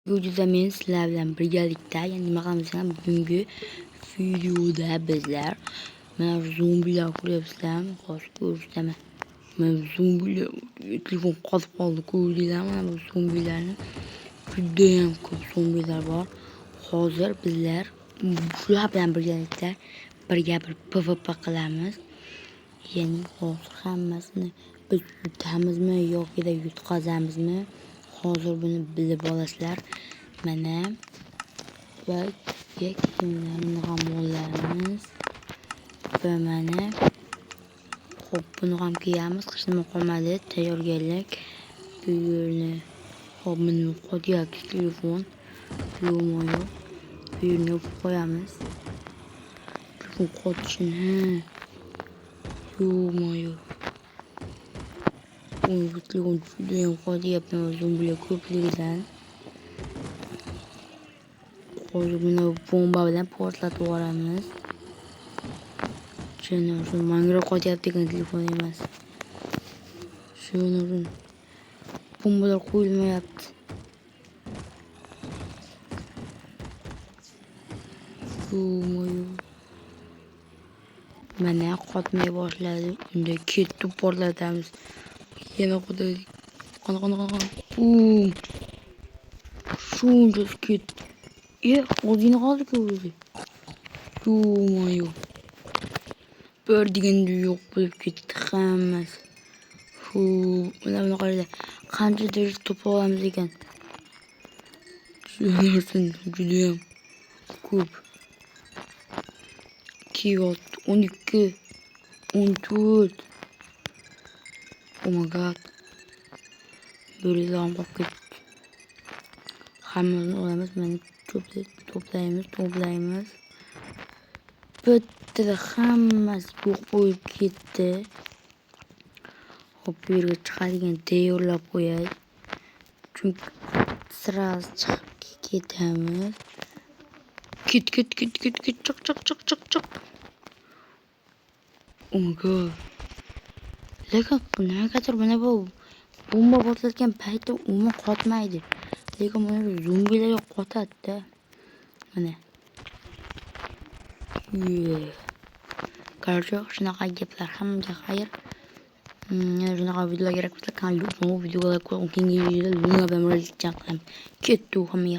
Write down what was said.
Videoda men sizlar bilan birgalikda nima qilamiz ekan? Bugungi videoda bizlar mana zombilar ko'ryapsizlarmi? Hozir ko'rishdami? Mana zombilar telefon qotib qoldi, ko'rdinglarmi? Mana bu zombilarni judayam ko'p zombilar bor. Hozir bizlar shular bilan birgalikda bir PvP qilamiz. Ya'ni hozir hammasini biz yutamizmi yoki yutqazamizmi? Hozir buni bilib olasizlar. Mana va kiyimlarimiz ham mollarimiz va mana hop buni ham kiyamiz. Hech nima qolmadi. Tayyorgarlik. Bu yerni hop buni qo'ydik telefon. Yo'q. Bu yerni yopib qo'yamiz. Telefon qotishini. Yo'q. Bu telefon judayam qotyapti zombilar ko'pligidan. Hozir buni bomba bilan portlatib yuboramiz. Shu mangrab qotyapti ekan telefon emas. Shuni bombalar qo'yilmayapti. Mana qotmay boshladi. Unda ketib portlatamiz. Yana qo'ydik. Qana. Shunchasi ketdi. O'zini qoldi-ku o'zi. Yo'q. Bir deganda yo'q bo'lib ketdi hammasi. Mana qaranglar. Qancha daraja to'pa olamiz ekan. Shundan judayam ko'p. 2, 12, 14. Oh my god. Böyle zaman bak ketdi. Hammasini olamiz. Mana to'playmiz. Bittada hammasi yo'q bo'lib ketdi. Hop bu yerga chiqadigan tayyorlab qo'yay. Chunki sraz chiqib ketamiz. Ket. Chiq. Oh my god. Lekin nimagadir mana bu bomba portlatgan paytda umuman qotmaydi. Lekin mana zombilarga qotadi-da. Mana. Короче, shunaqa gaplar hammaga xayr. Shunaqa videolar kerak bo'lsa kanalga videoga like qo'ying. Keyingi videoda Luna bilan murojaat qilamiz. Ketdi hammaga.